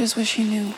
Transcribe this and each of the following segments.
just wish he knew.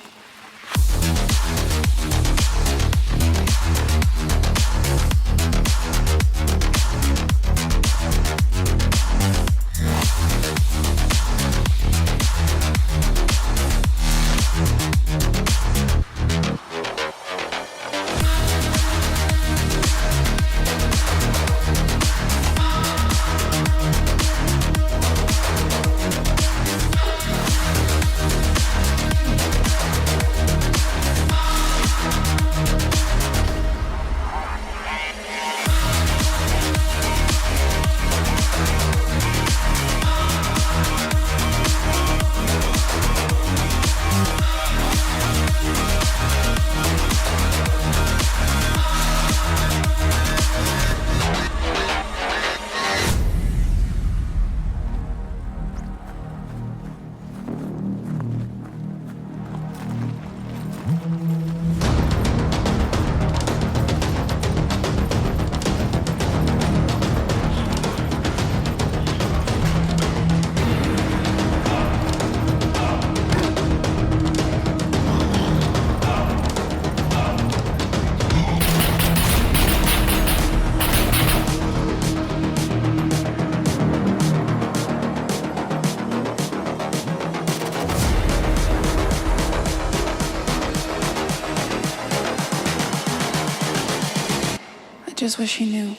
I just wish he knew.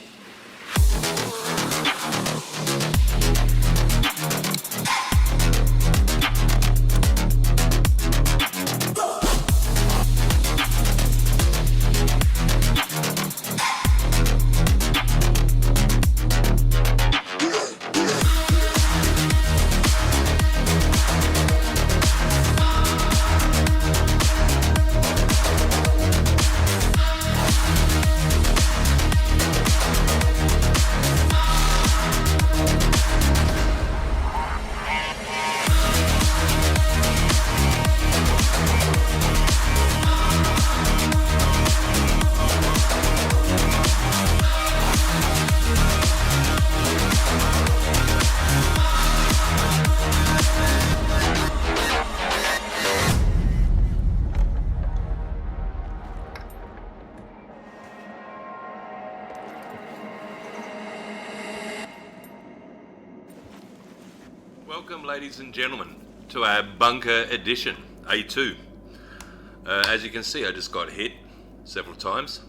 Welcome, ladies and gentlemen, to our bunker edition, A2. As you can see, I just got hit several times,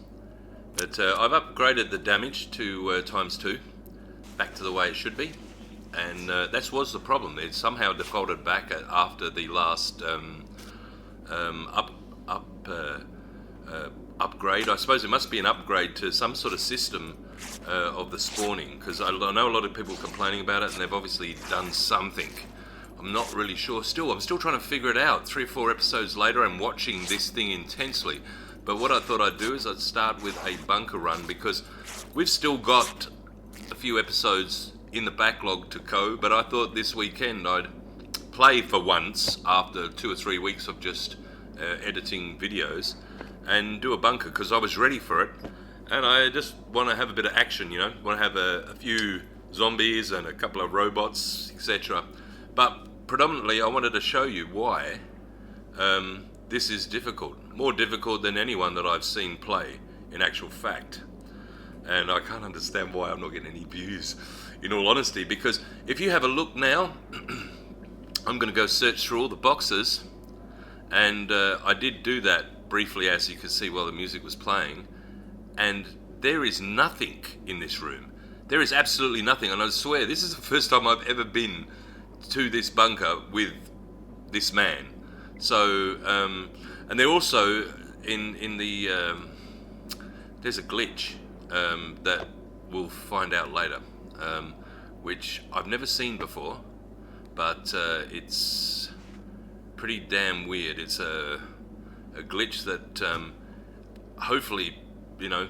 but I've upgraded the damage to ×2, back to the way it should be, and that was the problem. It somehow defaulted back after the last upgrade. I suppose it must be an upgrade to some sort of system of the spawning, because I know a lot of people complaining about it, and they've obviously done something. I'm not really sure. I'm still trying to figure it out. 3 or 4 episodes later, I'm watching this thing intensely. But what I thought I'd do is I'd start with a bunker run, because we've still got a few episodes in the backlog to go, but I thought this weekend I'd play for once after 2 or 3 weeks of just editing videos and do a bunker, because I was ready for it. And I just want to have a bit of action, you know, want to have a few zombies and a couple of robots, etc. But predominantly I wanted to show you why this is difficult. More difficult than anyone that I've seen play, in actual fact. And I can't understand why I'm not getting any views, in all honesty, because if you have a look now, I'm going to go search through all the boxes, and I did do that briefly, as you can see while the music was playing. And there is nothing in this room. There is absolutely nothing. And I swear, this is the first time I've ever been to this bunker with this man. So, and they're also in the, there's a glitch that we'll find out later, which I've never seen before, but it's pretty damn weird. It's a glitch that hopefully, you know,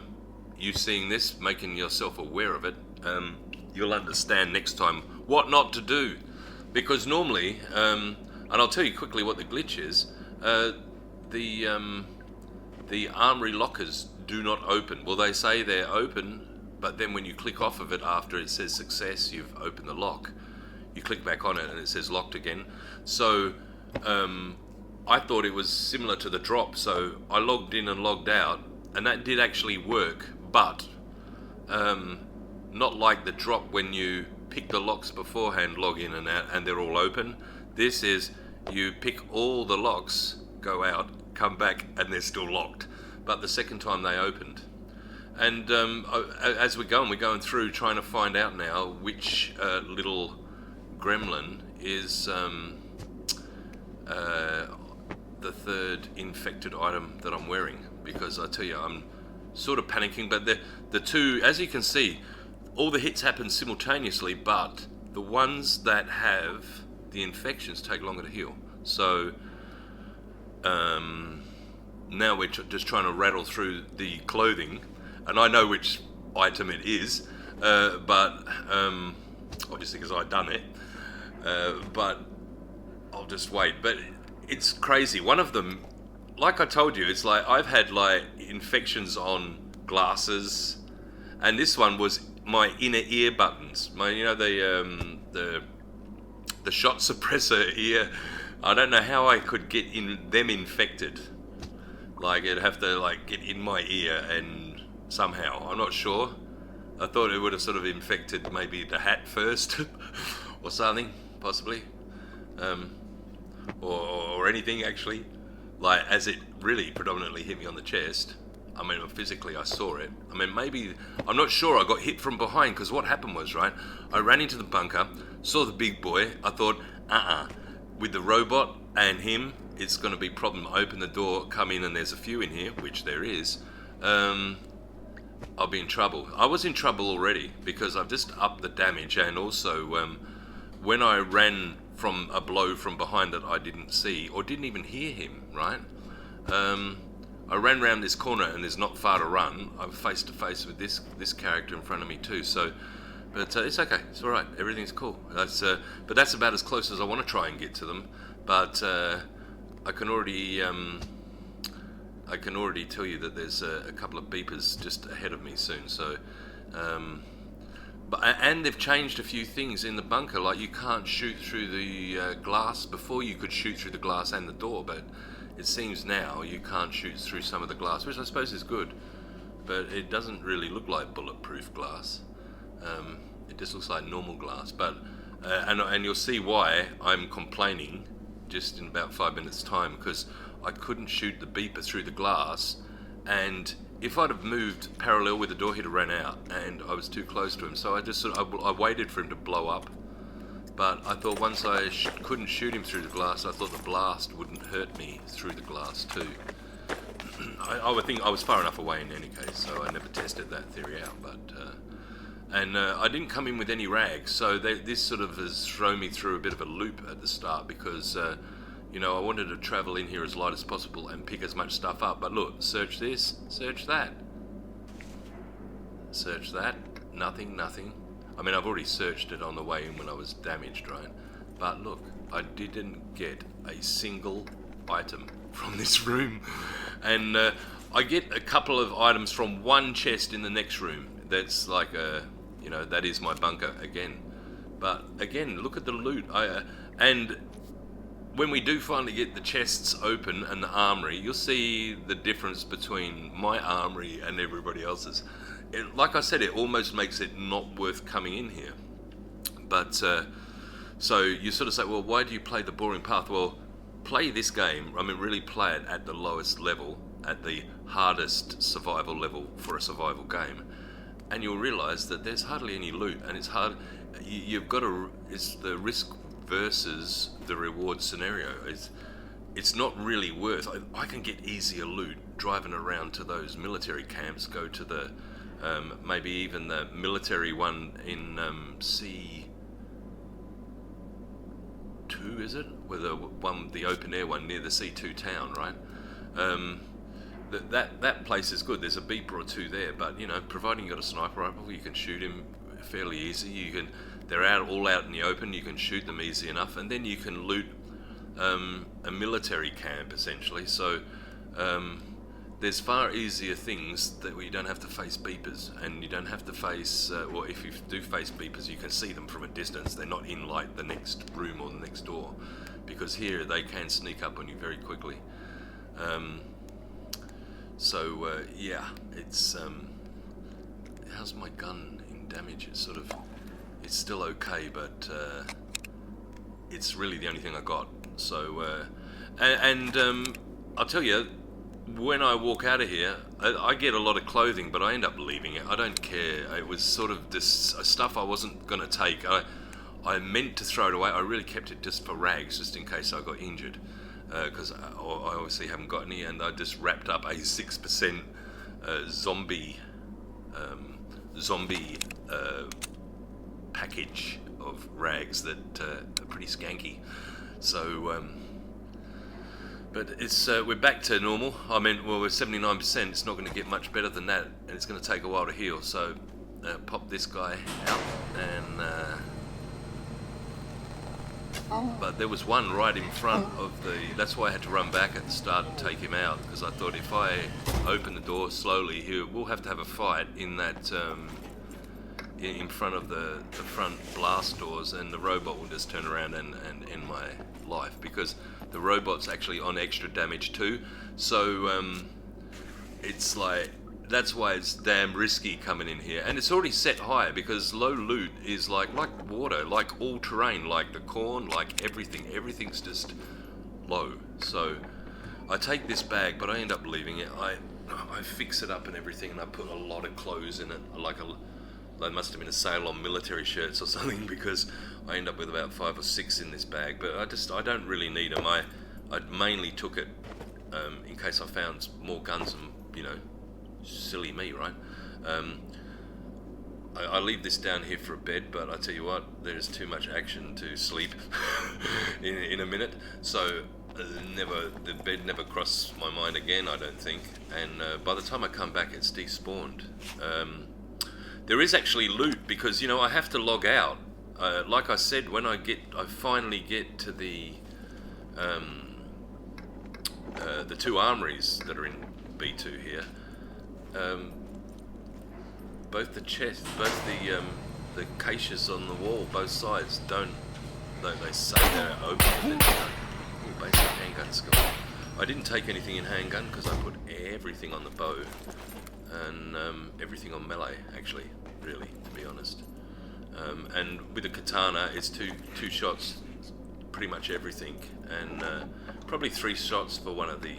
you seeing this, making yourself aware of it, you'll understand next time what not to do. Because normally, and I'll tell you quickly what the glitch is, the armory lockers do not open. Well, they say they're open, but then when you click off of it after it says success, you've opened the lock, you click back on it and it says locked again. So I thought it was similar to the drop, so I logged in and logged out, and that did actually work, but not like the drop when you pick the locks beforehand, log in and out, and they're all open. This is, you pick all the locks, go out, come back, and they're still locked. But the second time they opened. And as we're going through trying to find out now which little gremlin is the third infected item that I'm wearing, because I tell you, I'm sort of panicking. But the two, as you can see, all the hits happen simultaneously, but the ones that have the infections take longer to heal. So now we're just trying to rattle through the clothing, and I know which item it is, but obviously because I've done it, but I'll just wait. But it's crazy. One of them, like I told you, it's like I've had like infections on glasses, and this one was my inner ear buttons. My, you know, the shot suppressor ear. I don't know how I could get them infected. Like, it'd have to like get in my ear, and somehow, I'm not sure. I thought it would have sort of infected maybe the hat first, or something, possibly, or anything actually. Like, as it really predominantly hit me on the chest. I mean, physically I saw it. I mean, maybe, I'm not sure, I got hit from behind, because what happened was, right, I ran into the bunker, saw the big boy, I thought, with the robot and him, it's going to be a problem. Open the door, come in, and there's a few in here, which there is. I'll be in trouble. I was in trouble already, because I've just upped the damage, and also when I ran from a blow from behind that I didn't see, or didn't even hear him, right? I ran round this corner, and there's not far to run. I'm face to face with this character in front of me too. So, but it's okay. It's all right. Everything's cool. But that's about as close as I want to try and get to them. But I can already tell you that there's a couple of beepers just ahead of me soon. So, and they've changed a few things in the bunker. Like, you can't shoot through the glass. Before you could shoot through the glass and the door, but it seems now you can't shoot through some of the glass, which I suppose is good, but it doesn't really look like bulletproof glass. It just looks like normal glass. But and you'll see why I'm complaining just in about 5 minutes' time, because I couldn't shoot the beeper through the glass, and if I'd have moved parallel with the door, he'd have ran out, and I was too close to him. So I just I waited for him to blow up. But I thought once I couldn't shoot him through the glass, I thought the blast wouldn't hurt me through the glass too. I would think I was far enough away in any case, so I never tested that theory out. But and I didn't come in with any rags, so this sort of has thrown me through a bit of a loop at the start, because you know, I wanted to travel in here as light as possible and pick as much stuff up. But look, search this, search that, search that, nothing. I mean, I've already searched it on the way in when I was damaged, right? But look, I didn't get a single item from this room. And I get a couple of items from one chest in the next room. That's like you know, that is my bunker again. But again, look at the loot. And when we do finally get the chests open and the armory, you'll see the difference between my armory and everybody else's. Like I said, it almost makes it not worth coming in here. But so you sort of say, well, why do you play the boring path? Well, play this game. I mean, really play it at the lowest level, at the hardest survival level for a survival game, and you'll realise that there's hardly any loot, and it's hard. You've got to. It's the risk versus the reward scenario. It's not really worth. I can get easier loot driving around to those military camps. Go to the maybe even the military one in C2, is it? Where the open air one near the C2 town, right? That place is good. There's a beeper or two there, but you know, providing you got a sniper rifle, you can shoot him fairly easy. They're all out in the open. You can shoot them easy enough, and then you can loot a military camp essentially. So there's far easier things that you don't have to face beepers, and you don't have to face, or if you do face beepers, you can see them from a distance. They're not in like the next room or the next door. because here they can sneak up on you very quickly. Yeah, it's how's my gun in damage? It's still okay, but it's really the only thing I got. So I'll tell you, when I walk out of here, I get a lot of clothing, but I end up leaving it. I don't care. It was sort of this stuff I wasn't going to take. I meant to throw it away. I really kept it just for rags, just in case I got injured, because I obviously haven't got any, and I just wrapped up a 6% zombie package of rags that are pretty skanky. So, but it's we're back to normal. I mean, well, we're 79%. It's not going to get much better than that, and it's going to take a while to heal. So, pop this guy out, and but there was one right in front of the. That's why I had to run back at the start and take him out, because I thought if I open the door slowly, we'll have to have a fight in that. In front of the front blast doors, and the robot will just turn around and end my life, because the robot's actually on extra damage too. So it's like, that's why it's damn risky coming in here, and it's already set high, because low loot is like water, like all terrain, like the corn, like everything's just low. So I take this bag, but I end up leaving it. I fix it up and everything, and I put a lot of clothes in it, there must have been a sale on military shirts or something, because I end up with about 5 or 6 in this bag. But I don't really need them. I mainly took it in case I found more guns, and silly me, right? I leave this down here for a bed, but I tell you what, there's too much action to sleep in a minute. So the bed never crossed my mind again, I don't think. And by the time I come back, it's despawned. There is actually loot, because I have to log out. Like I said, when I finally get to the 2 armories that are in B2 here. Both the chest, both the caches on the wall, both sides don't. They say they're open, but then they don't. Ooh, basic handgun skill. I didn't take anything in handgun because I put everything on the bow. And everything on melee, actually, really, to be honest. And with a katana, it's two shots, pretty much everything, and probably 3 shots for one of the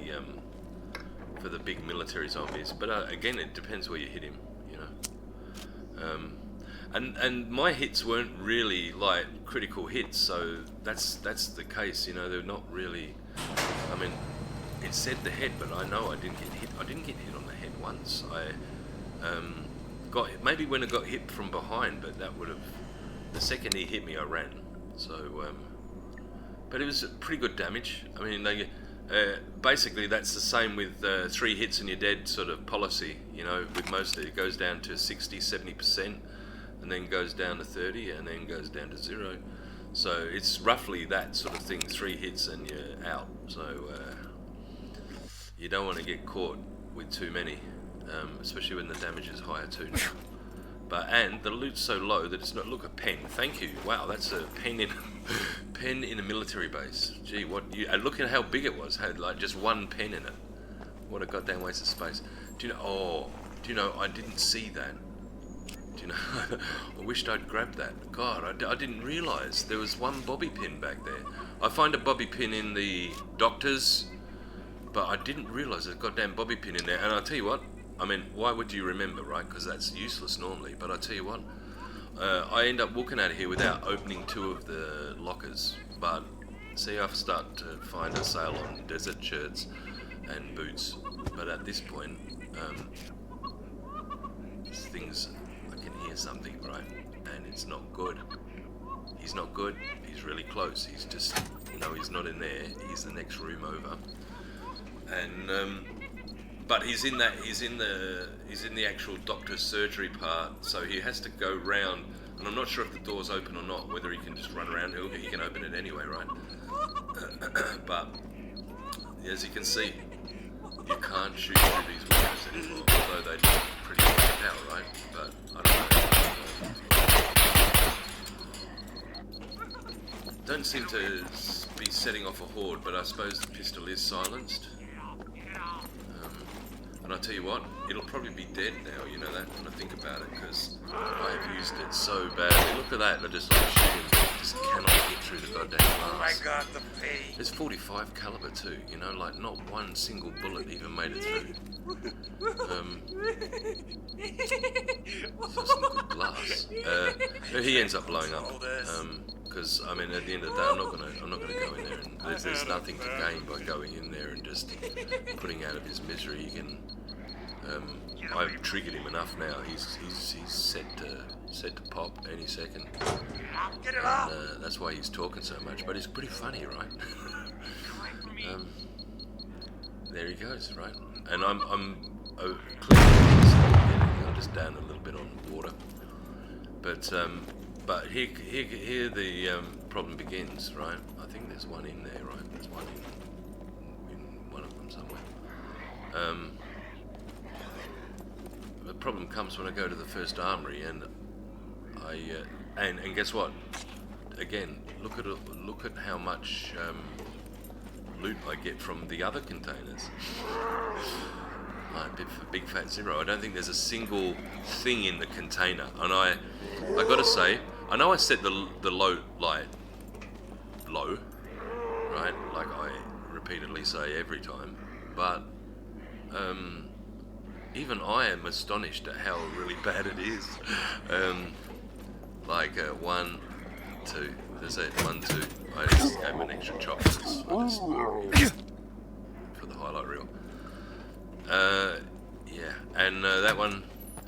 for the big military zombies. But again, it depends where you hit him, And my hits weren't really like critical hits, so that's the case. They're not really. I mean, it said the head, but I know I didn't get hit. I didn't get hit on the head once. I got hit, maybe when I got hit from behind, but that would have. The second he hit me, I ran. So, but it was pretty good damage. I mean, basically that's the same with 3 hits and you're dead sort of policy. With most of it goes down to 60, 70%, and then goes down to 30, and then goes down to 0. So it's roughly that sort of thing. 3 hits and you're out. So you don't want to get caught with too many, especially when the damage is higher too. And the loot's so low that it's not. Look, a pen. Thank you. Wow, that's a pen in a military base. Gee, and look at how big it was. Had like just 1 pen in it. What a goddamn waste of space. Do you know? I didn't see that. Do you know? I wished I'd grabbed that. God, I didn't realise there was 1 bobby pin back there. I find a bobby pin in the doctors, but I didn't realise there's a goddamn bobby pin in there. And I'll tell you what. I mean, why would you remember, right? Because that's useless normally. But I tell you what, I end up walking out of here without opening 2 of the lockers. But see, I start to find a sale on desert shirts and boots. But at this point, things, I can hear something, right? And it's not good. He's not good. He's really close. He's just, he's not in there. He's the next room over. And but he's in the actual doctor's surgery part, so he has to go round, and I'm not sure if the door's open or not, whether he can just run around. He can open it anyway, right? But as you can see, you can't shoot through these windows anymore, although they look pretty worked out, right? But I don't know. Don't seem to be setting off a horde, but I suppose the pistol is silenced. And I tell you what, it'll probably be dead now, you know that, when I think about it, because I have used it so badly. Look at that, I just like shooting, just cannot get through the goddamn glass. Oh my god, the pity. It's 45 caliber too, you know, like not one single bullet even made it through. So some good glass. He ends up blowing up, because I mean, at the end of the day, I'm not gonna go in there, and there's nothing to gain by going in there and just putting out of his misery. You can. I've triggered him enough now. He's set to pop any second. And, that's why he's talking so much. But it's pretty funny, right? There he goes, right? And I'm cleaning. I'm just down a little bit on water. But here the problem begins, right? I think there's one in there, right? There's one in one of them somewhere. The problem comes when I go to the first armory, and and guess what? Again, look at how much loot I get from the other containers. Big fat zero. I don't think there's a single thing in the container, and I got to say, I know I set the low light low, right? Like I repeatedly say every time, but even I am astonished at how really bad it is. Like 1, 2. There's that 1, 2. I just gave him an extra chocolates for the highlight reel. Yeah, and that one.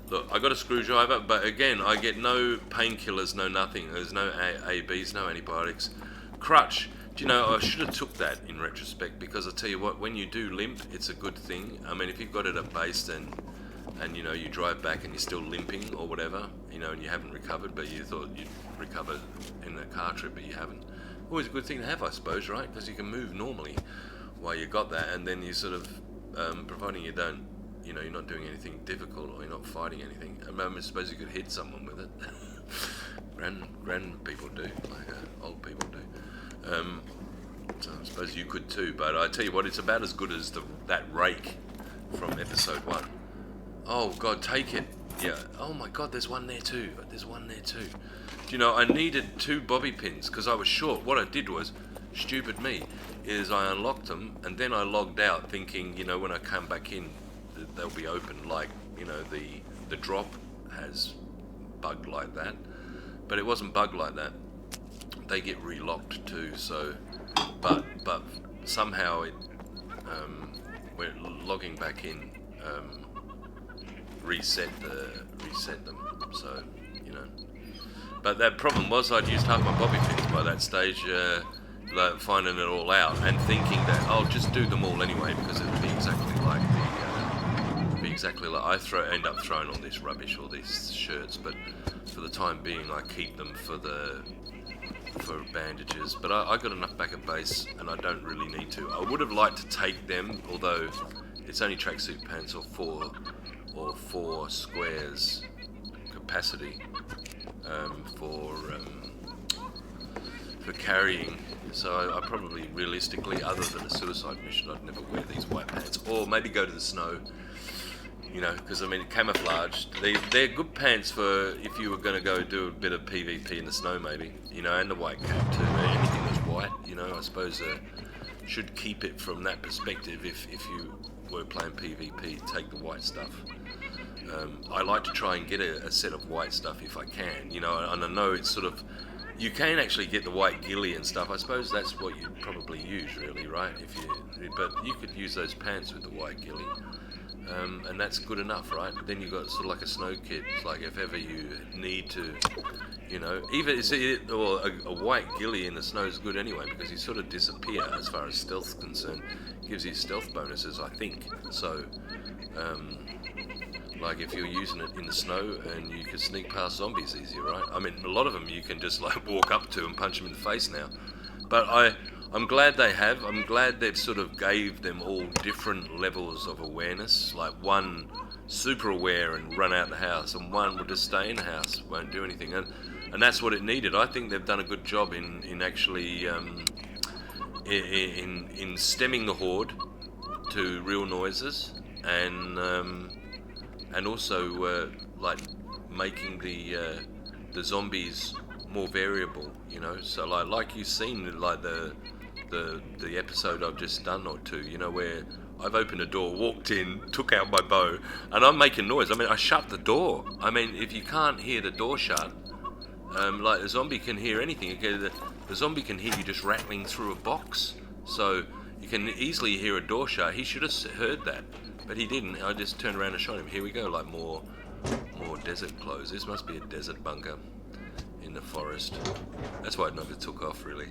Look, I got a screwdriver, but again, I get no painkillers, no nothing. There's no ABs, no antibiotics. Crutch. Do you know, I should have took that in retrospect, because I tell you what, when you do limp, it's a good thing. I mean, if you've got it at base and you know, you drive back and you're still limping or whatever, you know, and you haven't recovered, but you thought you'd recover in a car trip, but you haven't. Always a good thing to have, I suppose, right? Because you can move normally while you got that, and then you sort of, providing you don't, you know, you're not doing anything difficult or you're not fighting anything. I suppose you could hit someone with it. Grand people do, like old people do. So I suppose you could too, but I tell you what, it's about as good as that rake from episode 1. Oh God, take it. Yeah. Oh my God, there's one there too. Do you know, I needed 2 bobby pins because I was short. What I did was, stupid me, is I unlocked them and then I logged out thinking, you know, when I come back in, they'll be open, like, you know, the drop has bugged like that. But it wasn't bugged like that. They get relocked too, so but somehow it we're logging back in reset them, so you know. But that problem was I'd used half my bobby pins by that stage, like finding it all out and thinking that I'll just do them all anyway because it'll be exactly like I end up throwing all this rubbish, all these shirts, but for the time being I keep them for bandages, but I got enough back at base and I don't really need to. I would have liked to take them, although it's only tracksuit pants or four squares capacity for carrying, so I probably realistically, other than a suicide mission, I'd never wear these white pants, or maybe go to the snow. You know, because I mean, camouflaged. They're good pants for if you were going to go do a bit of PvP in the snow, maybe. You know, and the white cap too. Anything that's white, you know, I suppose should keep it from that perspective. If you were playing PvP, take the white stuff. I like to try and get a set of white stuff if I can. You know, and I know it's sort of, you can actually get the white ghillie and stuff. I suppose that's what you'd probably use, really, right? But you could use those pants with the white ghillie. And that's good enough, right? Then you've got sort of like a snow kit. It's like if ever you need to, you know, even or a white ghillie in the snow is good anyway because you sort of disappear as far as stealth's concerned. Gives you stealth bonuses, I think. So, like if you're using it in the snow and you can sneak past zombies easier, right? I mean, a lot of them you can just like walk up to and punch them in the face now. But I'm glad they have. I'm glad they've sort of gave them all different levels of awareness. Like one super aware and run out the house, and one will just stay in the house, won't do anything. And that's what it needed. I think they've done a good job in actually in stemming the horde to real noises, and also like making the zombies more variable. You know, so like you've seen like the episode I've just done or two, you know, where I've opened a door, walked in, took out my bow, and I'm making noise. I mean, I shut the door. I mean, if you can't hear the door shut, like a zombie can hear anything. Okay, the zombie can hear you just rattling through a box. So you can easily hear a door shut. He should have heard that, but he didn't. I just turned around and shot him. Here we go, like more desert clothes. This must be a desert bunker in the forest. That's why it never took off, really.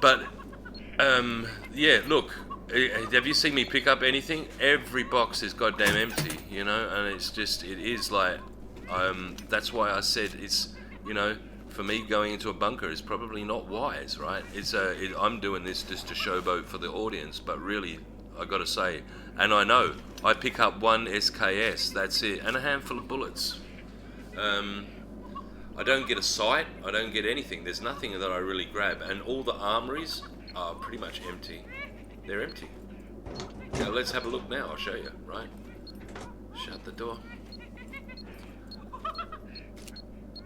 But yeah, look, have you seen me pick up anything? Every box is goddamn empty, you know, and it's just, it is like, that's why I said it's, you know, for me going into a bunker is probably not wise, right? I'm doing this just to showboat for the audience, but really, I gotta say, and I know, I pick up one SKS, that's it, and a handful of bullets. I don't get a sight, I don't get anything. There's nothing that I really grab, and all the armories are pretty much empty. They're empty. Now let's have a look now, I'll show you, right? Shut the door.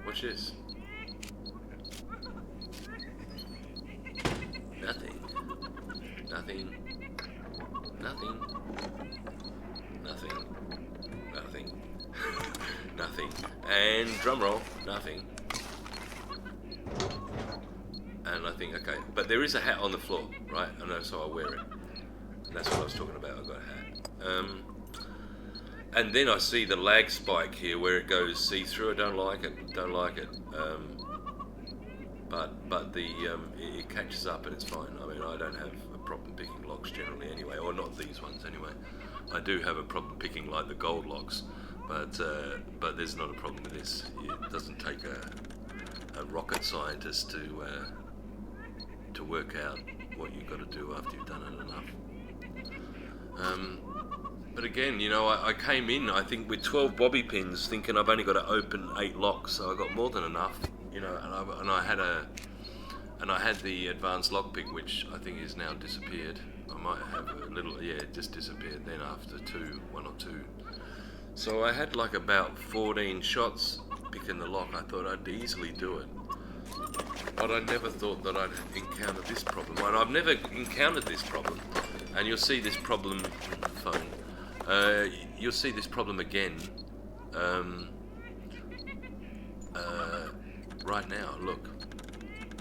Watch this. Nothing. Nothing. Nothing. Nothing. Nothing. Nothing. And drum roll, nothing. And I think, okay, but there is a hat on the floor, right? And so I wear it. And that's what I was talking about, I got a hat. And then I see the lag spike here where it goes see-through. I don't like it, don't like it. But it catches up and it's fine. I mean, I don't have a problem picking locks generally anyway, or not these ones anyway. I do have a problem picking like the gold locks. But there's not a problem with this. It doesn't take a rocket scientist to work out what you've got to do after you've done it enough. But again, you know, I came in, I think, with 12 bobby pins, thinking I've only got to open 8 locks, so I got more than enough, you know. And I had the advanced lockpick, which I think is now disappeared. I might have a little, yeah, it just disappeared then after 1 or 2. So I had like about 14 shots picking the lock. I thought I'd easily do it. But I never thought that I'd encounter this problem. And I've never encountered this problem. And you'll see this problem, you'll see this problem again right now. Look,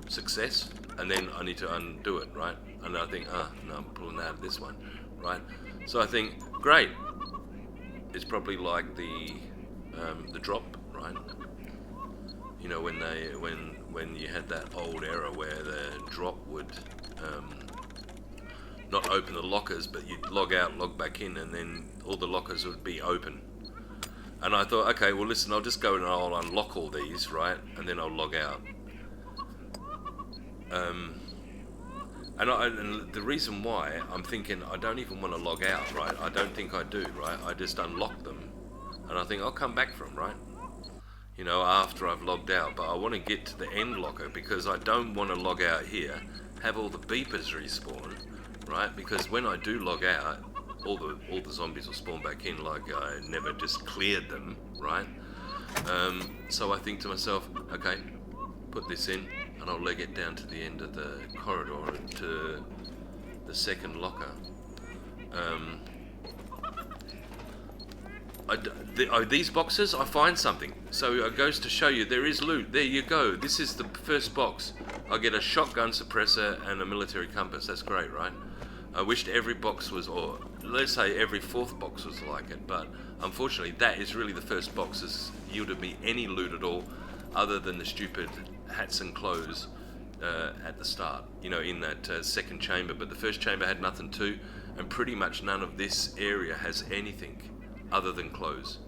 success, and then I need to undo it, right? And I think, no, I'm pulling out of this one, right? So I think, great. It's probably like the drop, right? You know, when you had that old era where the drop would not open the lockers, but you'd log out, log back in, and then all the lockers would be open. And I thought, okay, well listen, I'll just go and I'll unlock all these, right? And then I'll log out. And the reason why, I'm thinking I don't even want to log out, right? I don't think I do, right? I just unlock them, and I think I'll come back from, right? You know, after I've logged out, but I want to get to the end locker because I don't want to log out here, have all the beepers respawn, right? Because when I do log out, all the zombies will spawn back in like I never just cleared them, right? So I think to myself, okay, put this in, and I'll leg it down to the end of the corridor to the second locker. These boxes, I find something. So it goes to show you there is loot. There you go. This is the first box. I get a shotgun suppressor and a military compass. That's great, right? I wished every box was, or let's say every fourth box was like it, but unfortunately that is really the first box that's yielded me any loot at all, other than the stupid hats and clothes at the start, you know, in that second chamber. But the first chamber had nothing too, and pretty much none of this area has anything other than clothes.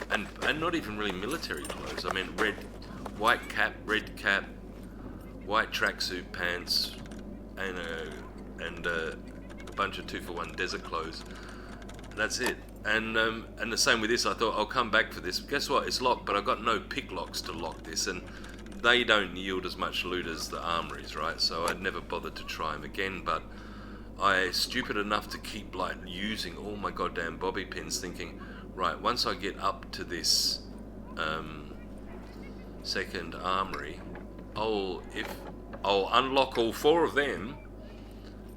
And not even really military clothes. I mean, white cap, red cap, white tracksuit pants, and a bunch of 2-for-1 desert clothes. That's it. And the same with this. I thought I'll come back for this. Guess what? It's locked, but I got no pick locks to lock this, and they don't yield as much loot as the armories, right? So I'd never bothered to try them again. But I stupid enough to keep like using all my goddamn bobby pins, thinking, right, once I get up to this second armory, I'll unlock all 4 of them,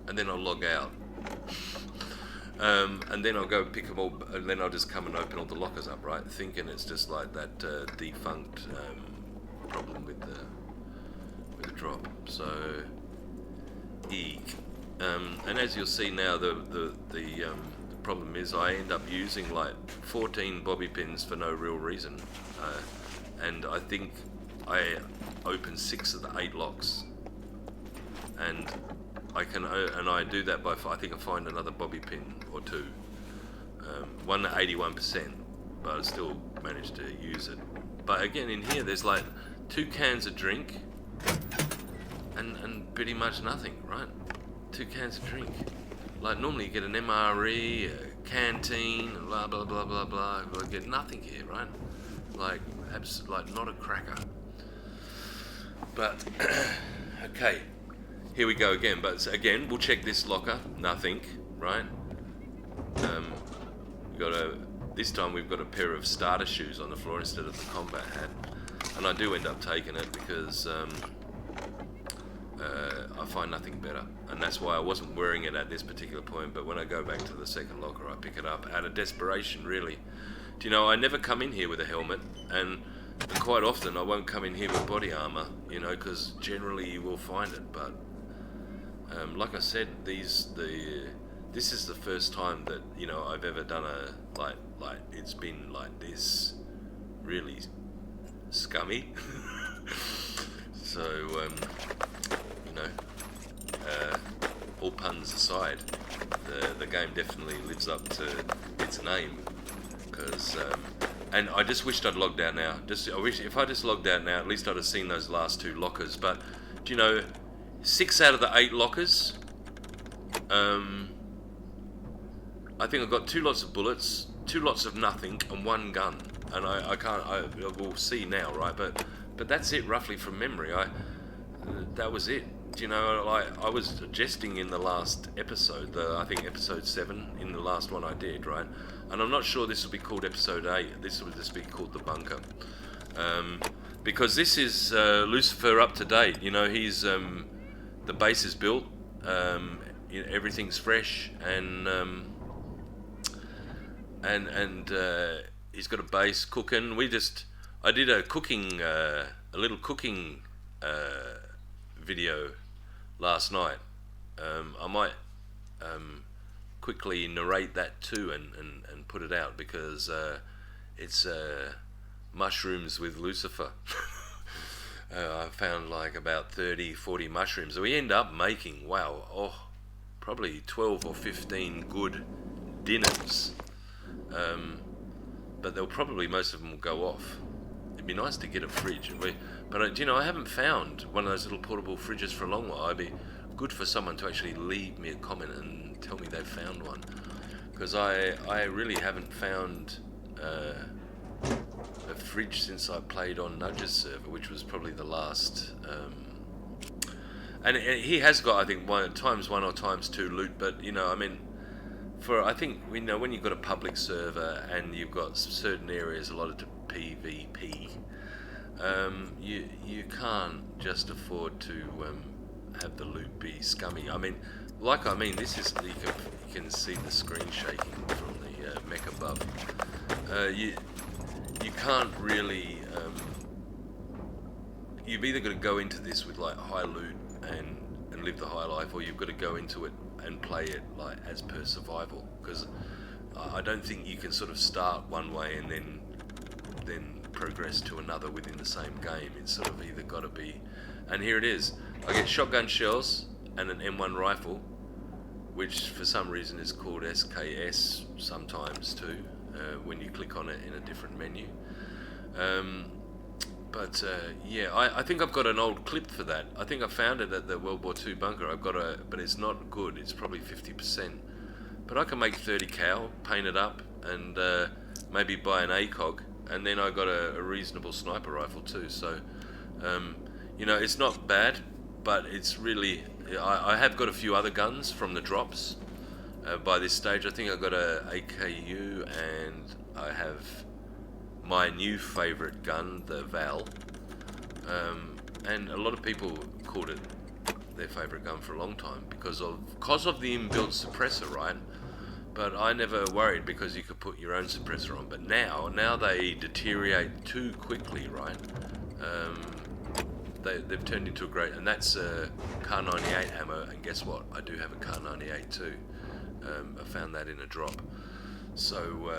and then I'll log out. And then I'll go pick them all, and then I'll just come and open all the lockers up, right? Thinking it's just like that defunct problem with the drop. So, eek. And as you'll see now, the problem is I end up using like 14 bobby pins for no real reason, and I think I open 6 of the 8 locks, and I do that by, I think I find another bobby pin or 2, one at 81%, but I still managed to use it. But again, in here there's like 2 cans of drink and pretty much nothing, right? 2 cans of drink. Like normally you get an MRE, a canteen, and blah blah blah blah blah. I get nothing here, right? Like not a cracker. But okay. Here we go again, but again, we'll check this locker. Nothing, right? This time we've got a pair of starter shoes on the floor instead of the combat hat, and I do end up taking it because I find nothing better, and that's why I wasn't wearing it at this particular point. But when I go back to the second locker, I pick it up out of desperation, really. Do you know, I never come in here with a helmet, and quite often I won't come in here with body armor, you know, because generally you will find it, but like I said, this is the first time that, you know, I've ever done a like it's been like this, really scummy. So you know, all puns aside, the game definitely lives up to its name, because and I just wished I'd logged out now. I wish if I just logged out now, at least I'd have seen those last 2 lockers. But do you know, 6 out of the 8 lockers, I think I've got 2 lots of bullets, 2 lots of nothing, and 1 gun. And I will see now, right? But that's it, roughly from memory. That was it. Do you know, I was jesting in the last episode, I think episode 7, in the last one I did, right? And I'm not sure this will be called episode 8. This will just be called the bunker, because this is Lucifer up to date. You know, he's the base is built, you know, everything's fresh, and he's got a base cooking. I did a little cooking video last night. I might quickly narrate that too and put it out, because it's mushrooms with Lucifer. I found like about 30-40 mushrooms. We end up making, probably 12 or 15 good dinners. But they'll probably, most of them will go off. It'd be nice to get a fridge, but you know, I haven't found one of those little portable fridges for a long while. It'd be good for someone to actually leave me a comment and tell me they've found one, because I really haven't found a fridge since I played on Nudge's server, which was probably the last. And he has got, I think, times 1 or times 2 loot, but you know, I mean, I think, you know, when you've got a public server and you've got certain areas allotted to PvP, you can't just afford to have the loot be scummy. I mean, this is, you can see the screen shaking from the mech above. You can't really. You've either got to go into this with like high loot and live the high life, or you've got to go into it and play it like as per survival, because I don't think you can sort of start one way and then progress to another within the same game. It's sort of either got to be, and here it is. I get shotgun shells and an M1 rifle, which for some reason is called SKS sometimes too, when you click on it in a different menu. But yeah, I think I've got an old clip for that. I think I found it at the World War II bunker. I've got but it's not good. It's probably 50%. But I can make 30 cal, paint it up, and maybe buy an ACOG, and then I got a reasonable sniper rifle too. So, you know, it's not bad, but it's really. I have got a few other guns from the drops. By this stage, I think I got a AKU, and I have my new favourite gun, the Val, and a lot of people called it their favourite gun for a long time because of the inbuilt suppressor, right? But I never worried because you could put your own suppressor on. But now they deteriorate too quickly, right? They've turned into a great, and that's a Kar 98 ammo. And guess what? I do have a Kar 98 too. I found that in a drop. So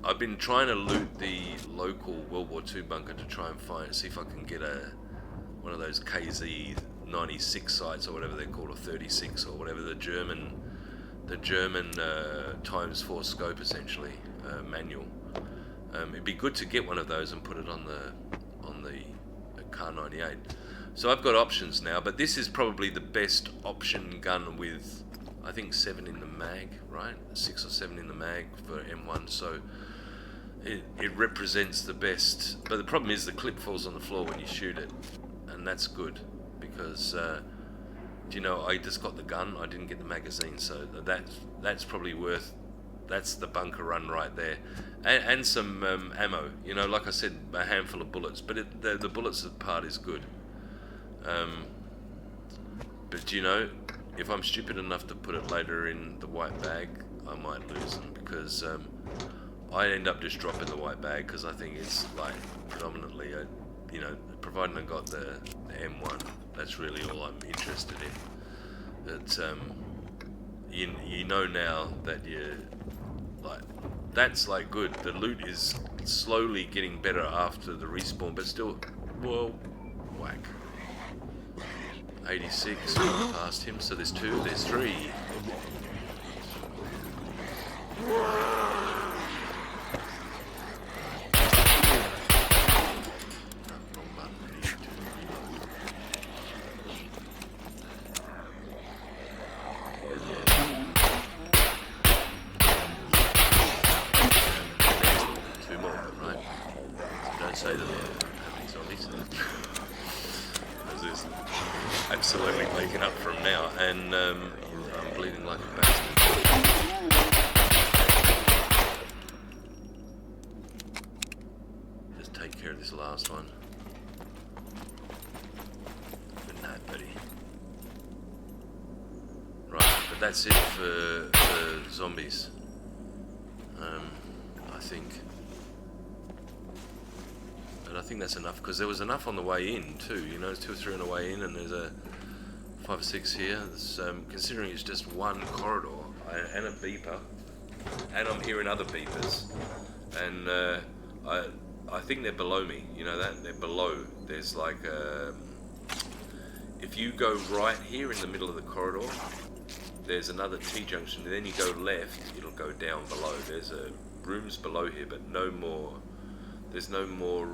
I've been trying to loot the local World War II bunker to try and see if I can get one of those KZ 96 sights or whatever they're called, or 36 or whatever, the German ×4 scope, essentially, manual. It'd be good to get one of those and put it on the Kar 98. So I've got options now, but this is probably the best option gun with, I think, 7 in the mag, right? 6 or 7 in the mag for M1. So it represents the best. But the problem is the clip falls on the floor when you shoot it, and that's good because. You know, I just got the gun, I didn't get the magazine, so that's probably worth, that's the bunker run right there. And some ammo, you know, like I said, a handful of bullets, but the bullets part is good. But you know, if I'm stupid enough to put it later in the white bag, I might lose them because I end up just dropping the white bag because I think it's like predominantly, you know, providing I got the M1. That's really all I'm interested in. But you know now that that's like good. The loot is slowly getting better after the respawn, but still, whoa, whack. 86 past him, so there's 2, there's 3. Say that how many zombies? This is absolutely waking up from now, and I'm bleeding like a bastard. Just take care of this last one. Good night, buddy. Right, but that's it for zombies. I think. And I think that's enough because there was enough on the way in too. You know, there's 2 or 3 on the way in, and there's a 5 or 6 here. Considering it's just one corridor and a beeper, and I'm hearing other beepers, and I think they're below me. You know that they're below. There's like if you go right here in the middle of the corridor, there's another T-junction. And then you go left, it'll go down below. There's rooms below here, but no more. There's no more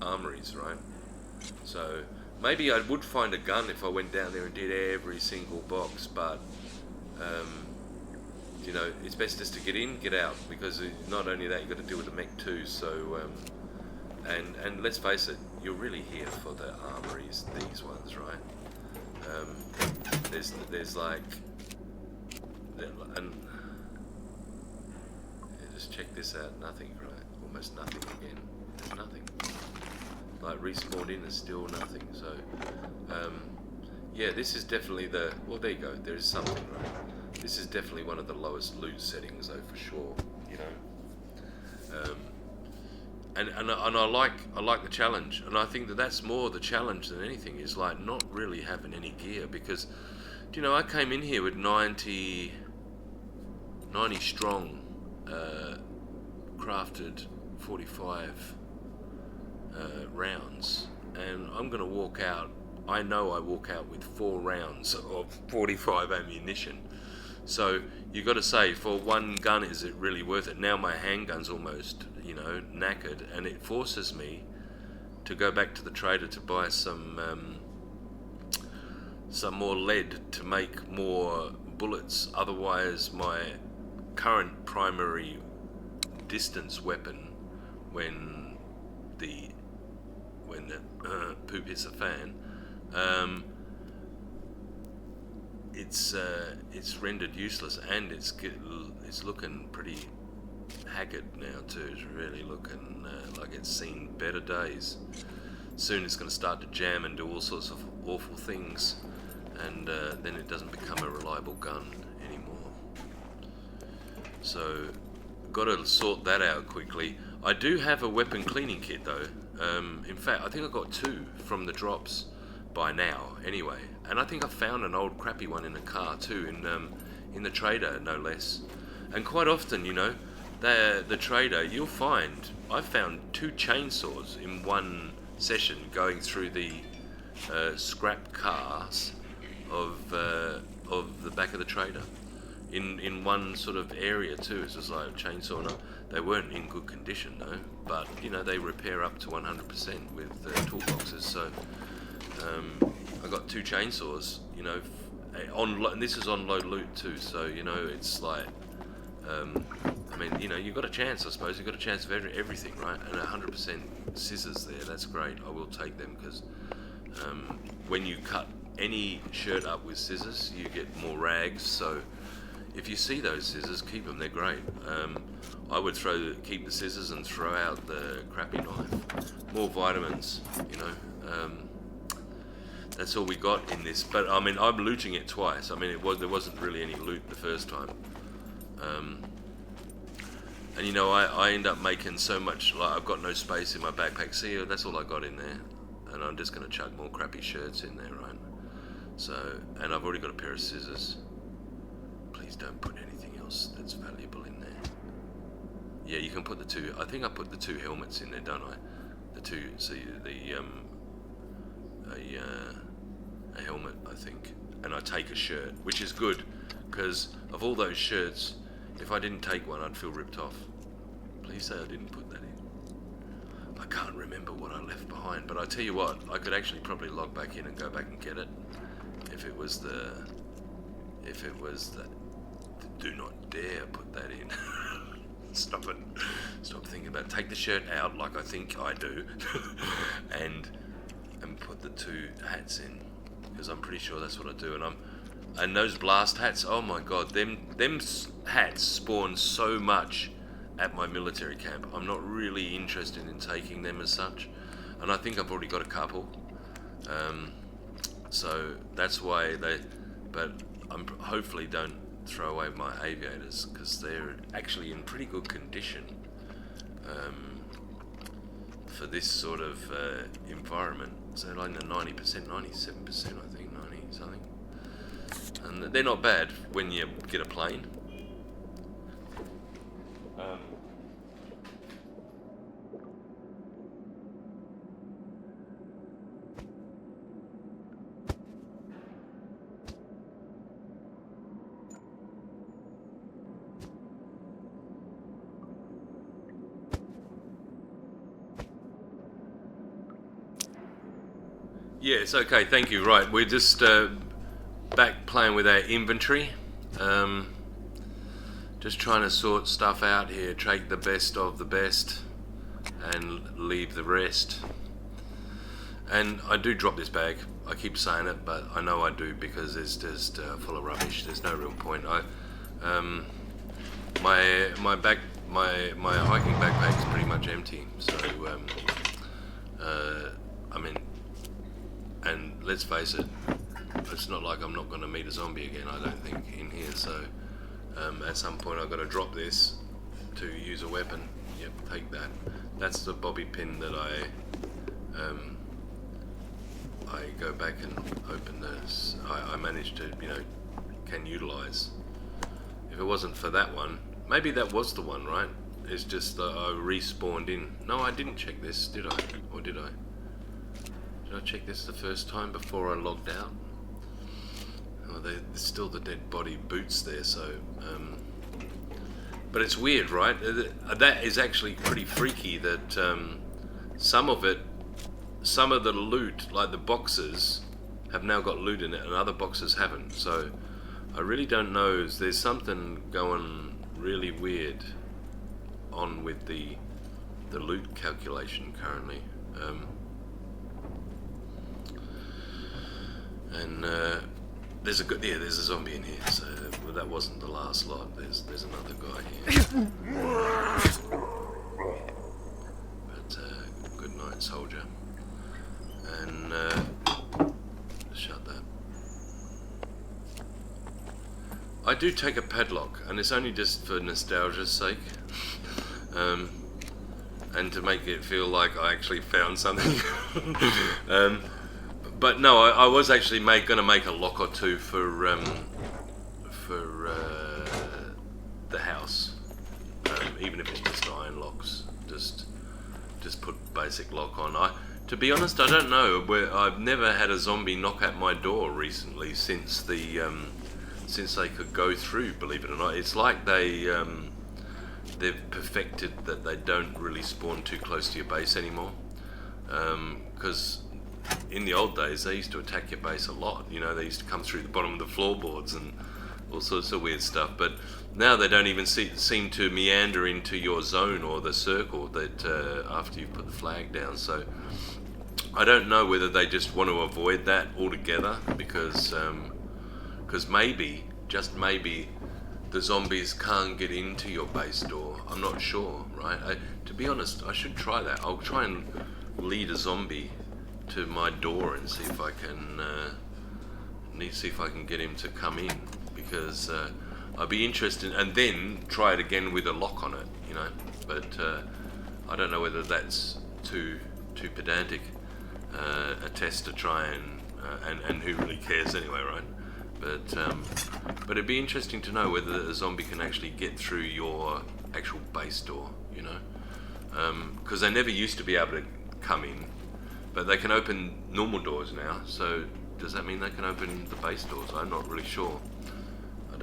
armories, right? So maybe I would find a gun if I went down there and did every single box, but you know, it's best just to get in, get out, because not only that, you've got to deal with the mech too. So and let's face it, you're really here for the armories, these ones, right? There's like, and just check this out, nothing, right? Almost nothing again. There's nothing. Like respawned in, there's still nothing. So, yeah, this is definitely well, there you go. There is something, right? This is definitely one of the lowest loot settings, though, for sure. You know. And I like the challenge, and I think that's more the challenge than anything. Is like not really having any gear because, you know, I came in here with 90 strong. Crafted 45 rounds, and I'm going to walk out. I know I walk out with 4 rounds of 45 ammunition. So you got to say, for one gun, is it really worth it? Now my handgun's almost, you know, knackered, and it forces me to go back to the trader to buy some more lead to make more bullets. Otherwise, my current primary distance weapon, when the poop hits the fan, it's rendered useless, and it's looking pretty haggard now too. It's really looking like it's seen better days. Soon it's going to start to jam and do all sorts of awful things, and then it doesn't become a reliable gun anymore. So, got to sort that out quickly. I do have a weapon cleaning kit though. In fact, I think I got 2 from the drops by now anyway, and I think I found an old crappy one in the car too, in the trader, no less. And quite often, you know, the trader, you'll find I found 2 chainsaws in one session going through the scrap cars of the back of the trader in one sort of area too. It's just like a chainsaw. No, they weren't in good condition though, but you know, they repair up to 100% with toolboxes. So I got 2 chainsaws, you know, and this is on low loot too. So you know, it's like I mean, you know, you've got a chance, I suppose. You've got a chance of everything, right? And 100% scissors there, that's great. I will take them, because when you cut any shirt up with scissors, you get more rags. So if you see those scissors, keep them. They're great. I would keep the scissors and throw out the crappy knife. More vitamins, you know. That's all we got in this. But I mean, I'm looting it twice. I mean, there wasn't really any loot the first time. And you know, I end up making so much, like I've got no space in my backpack. See, that's all I got in there, and I'm just going to chuck more crappy shirts in there, right? So, and I've already got a pair of scissors. Please don't put anything else that's valuable in there. Yeah, you can put the 2. I think I put the 2 helmets in there, don't I? The 2. See, a helmet, I think, and I take a shirt, which is good, because of all those shirts, if I didn't take one, I'd feel ripped off. Please say I didn't put that in. I can't remember what I left behind, but I tell you what, I could actually probably log back in and go back and get it. If it was the do not dare put that in. Stop it. Stop thinking about it. Take the shirt out like I think I do, and put the 2 hats in, because I'm pretty sure that's what I do. And those blast hats, oh my god, them hats spawn so much at my military camp. I'm not really interested in taking them as such, and I think I've already got a couple. So that's why but I'm hopefully don't throw away my aviators, because they're actually in pretty good condition for this sort of environment. So like the 90%, 97%, I think, 90 something. And they're not bad when you get a plane. Yes, okay, thank you. Right, we're just back playing with our inventory. Just trying to sort stuff out here, take the best of the best and leave the rest. And I do drop this bag. I keep saying it, but I know I do, because it's just full of rubbish. There's no real point. My hiking backpack is pretty much empty. So I mean, and let's face it, it's not like I'm not going to meet a zombie again, I don't think, in here. So at some point I've got to drop this to use a weapon. Yep, take that. That's the bobby pin that I go back and open this. I managed to, you know, can utilize. If it wasn't for that one, maybe that was the one, right? It's just that I respawned in. No, I didn't check this, did I? Or did I? Did I check this the first time before I logged out? Oh, there's still the dead body boots there, so But it's weird, right? That is actually pretty freaky that some of the loot, like the boxes, have now got loot in it and other boxes haven't. So I really don't know. There's something going really weird on with the loot calculation currently. And there's a zombie in here, so well, that wasn't the last lot. There's another guy here. But good night, soldier. And shut that. I do take a padlock, and it's only just for nostalgia's sake, and to make it feel like I actually found something. But no, I was actually going to make a lock or two for the house, even if it's just iron locks. Just put basic lock on. To be honest, I don't know. I've never had a zombie knock at my door recently since they could go through. Believe it or not, it's like they've perfected that they don't really spawn too close to your base anymore. Because in the old days, they used to attack your base a lot. You know, they used to come through the bottom of the floorboards and all sorts of weird stuff. But now they don't even seem to meander into your zone or the circle that after you've put the flag down. So I don't know whether they just want to avoid that altogether because maybe, just maybe, the zombies can't get into your base door. I'm not sure, right? To be honest, I should try that. I'll try and lead a zombie to my door and see if I can get him to come in, because I'd be interested, and then try it again with a lock on it, you know. But I don't know whether that's too pedantic a test to try and who really cares anyway, right? But it'd be interesting to know whether a zombie can actually get through your actual base door, you know, because they never used to be able to come in. But they can open normal doors now, so does that mean they can open the base doors? I'm not really sure. I've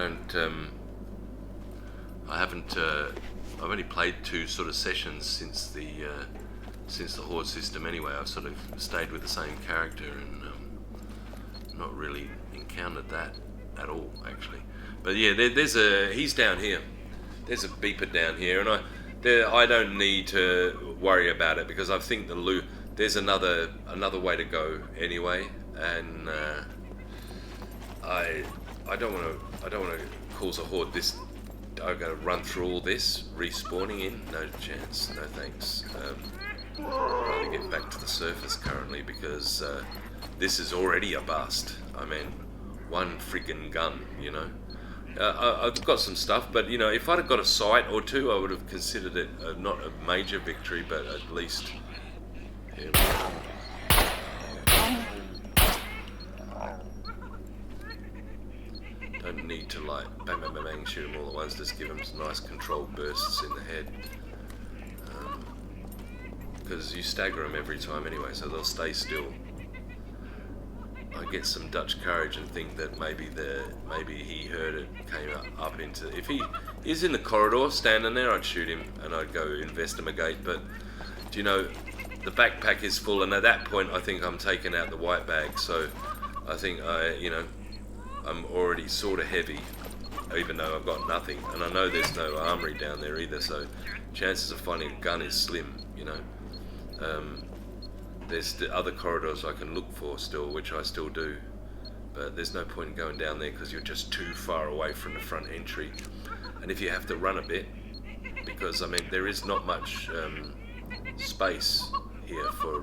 only played 2 sort of sessions since the Horde system anyway. I've sort of stayed with the same character and not really encountered that at all, actually. But yeah, he's down here. There's a beeper down here, and I don't need to worry about it because I think the loot. There's another way to go anyway, and I don't want to cause a horde. I'm going to run through all this, respawning in. No chance. No thanks. I'd rather get back to the surface currently because this is already a bust. I mean, one freaking gun, you know. I've got some stuff, but you know, if I'd have got a sight or 2, I would have considered it not a major victory, but at least. Here we go. Don't need to like bang bang bang bang shoot them all at once, just give them some nice controlled bursts in the head. Because you stagger them every time anyway, so they'll stay still. I get some Dutch courage and think that maybe he heard it, came up into. If he is in the corridor standing there, I'd shoot him and I'd go investigate. But do you know, the backpack is full, and at that point, I think I'm taking out the white bag. So I think I'm already sort of heavy, even though I've got nothing, and I know there's no armory down there either. So chances of finding a gun is slim, you know. There's the other corridors I can look for still, which I still do, but there's no point in going down there because you're just too far away from the front entry. And if you have to run a bit, because I mean there is not much space here for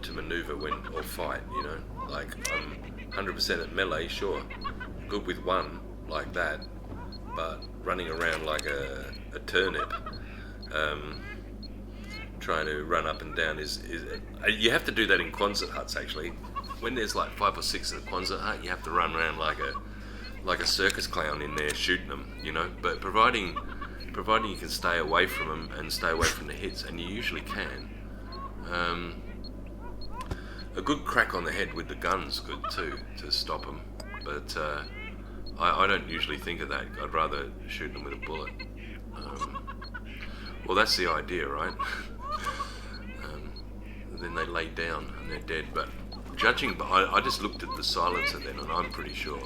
to maneuver or fight, you know. Like I'm 100% at melee, sure, good with one like that, but running around like a turnip. Trying to run up and down is you have to do that in Quonset huts actually. When there's like 5 or 6 in a Quonset hut, you have to run around like a circus clown in there shooting them, you know. But providing you can stay away from them and stay away from the hits, and you usually can. A good crack on the head with the gun's good too to stop them. But I don't usually think of that. I'd rather shoot them with a bullet. Well, that's the idea, right? Then they lay down and they're dead. But judging, I just looked at the silencer then, and I'm pretty sure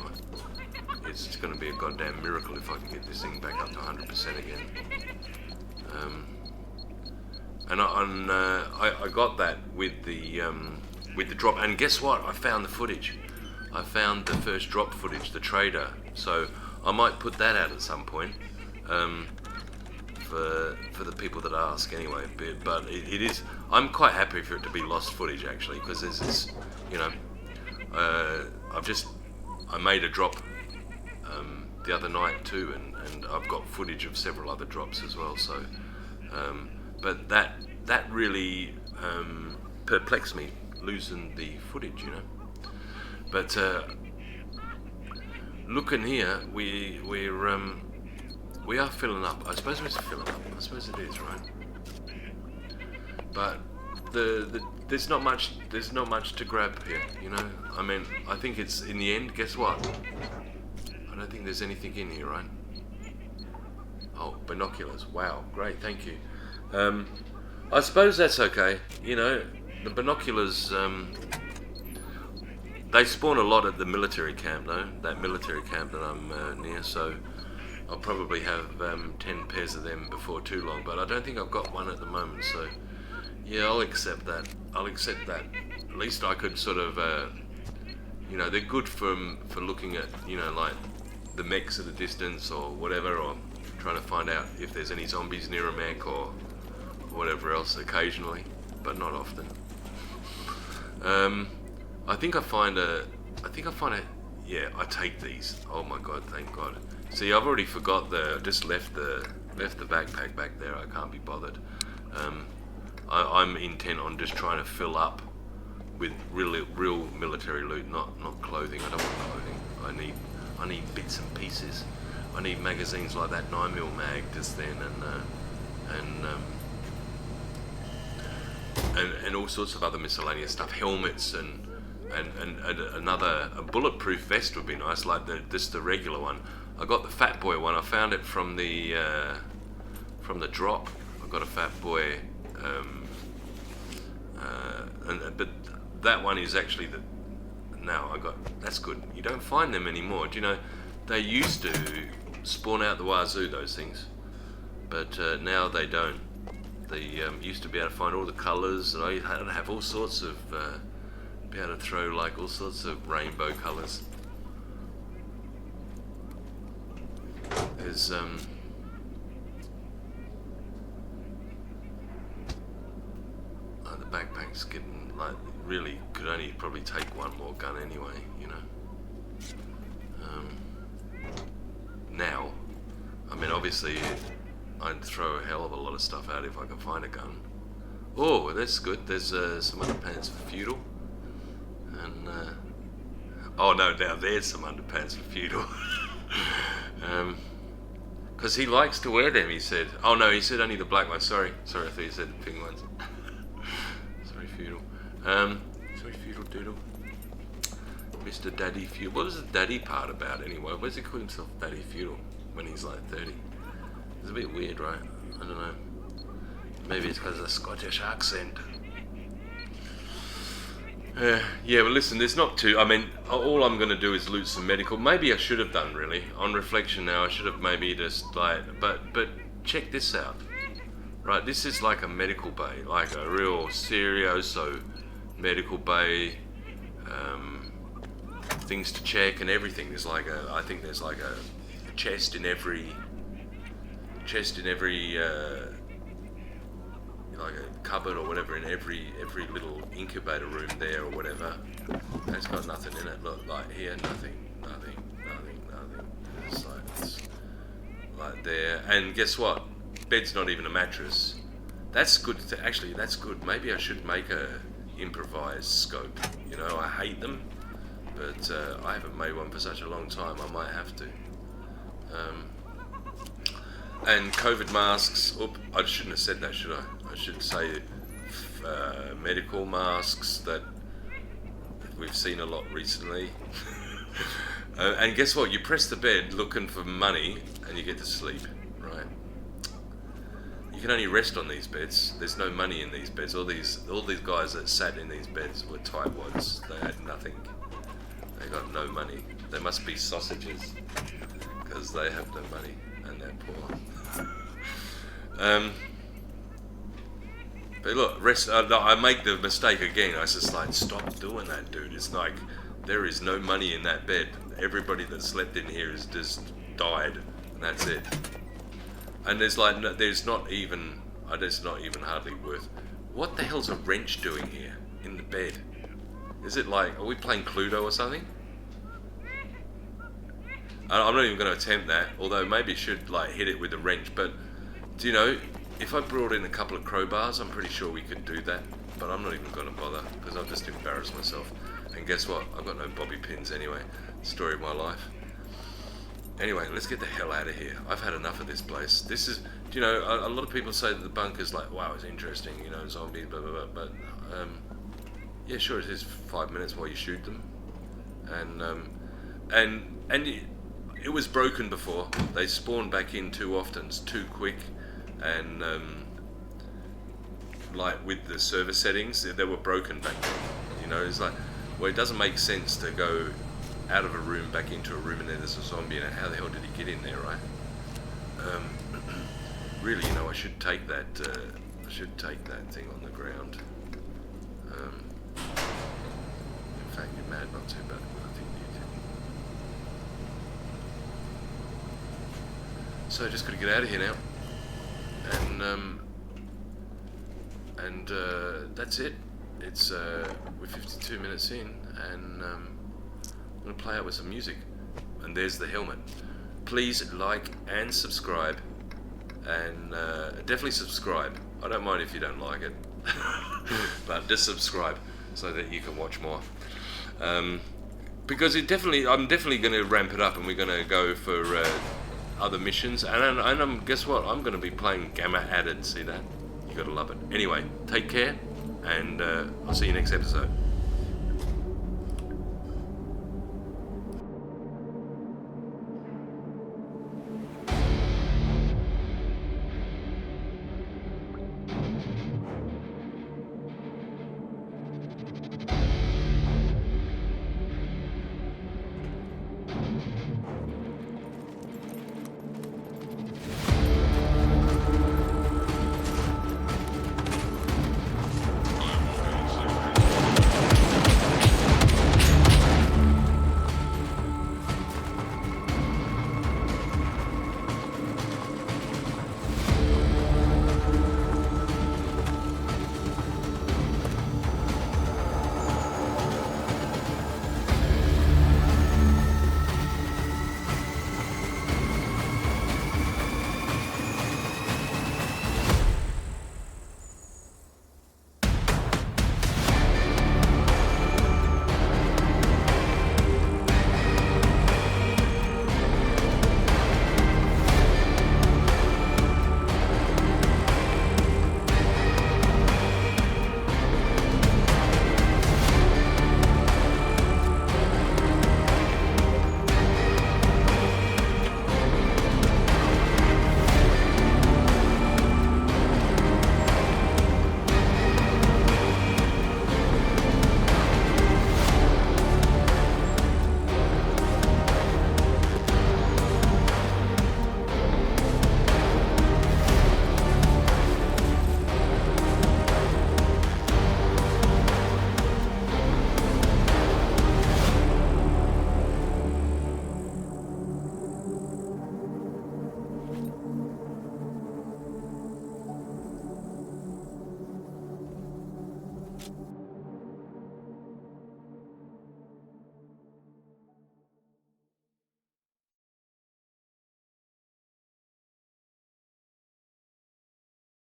it's going to be a goddamn miracle if I can get this thing back up to 100% again. And I got that with the drop. And guess what? I found the footage. I found the first drop footage, the trader. So I might put that out at some point. For the people that ask anyway, but it is, I'm quite happy for it to be lost footage actually, because there's this, you know, I made a drop the other night too, and I've got footage of several other drops as well, so but that really perplexed me, losing the footage, you know. But looking here, we are filling up. I suppose we're filling up. I suppose it is, right? But there's not much. There's not much to grab here, you know. I mean, I think it's in the end. Guess what? I don't think there's anything in here, right? Oh, binoculars. Wow, great, thank you. I suppose that's okay. You know, the binoculars. They spawn a lot at the military camp, though. That military camp that I'm near, so. I'll probably have 10 pairs of them before too long, but I don't think I've got one at the moment, so yeah, I'll accept that. At least I could sort of, you know, they're good for looking at, you know, like the mechs at a distance or whatever, or trying to find out if there's any zombies near a mech or whatever else occasionally, but not often. I think I find yeah, I take these. Oh my god, thank god. See, I've already forgot just left the backpack back there. I can't be bothered. I'm intent on just trying to fill up with real military loot, not clothing. I don't want clothing. I need bits and pieces. I need magazines like that 9mm mag just then, and all sorts of other miscellaneous stuff, helmets and a bulletproof vest would be nice, like just the regular one. I got the Fat Boy one. I found it from the drop. I got a Fat Boy, but that one is actually that's good. You don't find them anymore. Do you know? They used to spawn out the wazoo, those things, but now they don't. They used to be able to find all the colours, and I had to have all sorts of be able to throw like all sorts of rainbow colours. There's the backpack's getting like really could only probably take one more gun anyway, you know. Now, I mean, obviously, I'd throw a hell of a lot of stuff out if I could find a gun. Oh, that's good. There's some underpants for Feudal, and oh no, now there's some underpants for Feudal. Because he likes to wear them, he said. Oh no, he said only the black ones. Sorry, I thought you said the pink ones. Sorry, Feudal. Sorry, Feudal Doodle. Mr. Daddy Feudal. What is the daddy part about anyway? Why does he call himself Daddy Feudal when he's like 30? It's a bit weird, right? I don't know. Maybe it's because of the Scottish accent. Yeah, well listen, there's not too, I mean, all I'm going to do is loot some medical. Maybe I should have done, really. On reflection now, I should have maybe just like, but check this out. Right, this is like a medical bay, like a real serioso medical bay, things to check and everything. There's like I think there's like a chest in every, like a cupboard or whatever in every little incubator room there or whatever. It's got nothing in it. Look, like here, nothing. It's like there. And guess what? Bed's not even a mattress. That's good. Actually, that's good. Maybe I should make a improvised scope. You know, I hate them, but I haven't made one for such a long time. I might have to. And COVID masks. I shouldn't have said that, should I? I should say medical masks that we've seen a lot recently. And guess what? You press the bed looking for money, and you get to sleep. Right? You can only rest on these beds. There's no money in these beds. All these guys that sat in these beds were tightwads. They had nothing. They got no money. They must be sausages, because they have no money and they're poor. But look, rest. I make the mistake again. I was just like, stop doing that, dude. It's like there is no money in that bed. Everybody that slept in here has just died, and that's it. And there's like, no, there's not even. It's not even hardly worth. What the hell's a wrench doing here in the bed? Is it like, are we playing Cluedo or something? I'm not even going to attempt that, although maybe I should like hit it with a wrench. But do you know, if I brought in a couple of crowbars, I'm pretty sure we could do that. But I'm not even going to bother, because I've just embarrassed myself. And guess what? I've got no bobby pins anyway. Story of my life. Anyway, let's get the hell out of here. I've had enough of this place. This is, you know, a lot of people say that the bunker's like, wow, it's interesting, you know, zombies, blah, blah, blah. But, yeah, sure, it is 5 minutes while you shoot them. And it was broken before. They spawned back in too often. It's too quick. And, like, with the server settings, they were broken back then. You know, it's like, well, it doesn't make sense to go out of a room back into a room and then there's a zombie in it. How the hell did he get in there, right? Really, you know, I should take that thing on the ground. In fact, you're mad not to, but I think you did. So just got to get out of here now, and that's it. It's we're 52 minutes in, and I'm gonna play out with some music. And there's the helmet. Please like and subscribe, and definitely subscribe. I don't mind if you don't like it, but just subscribe so that you can watch more. Because I'm definitely going to ramp it up, and we're going to go for other missions. And guess what? I'm going to be playing Gamma Added. See that? You got to love it. Anyway, take care, and I'll see you next episode.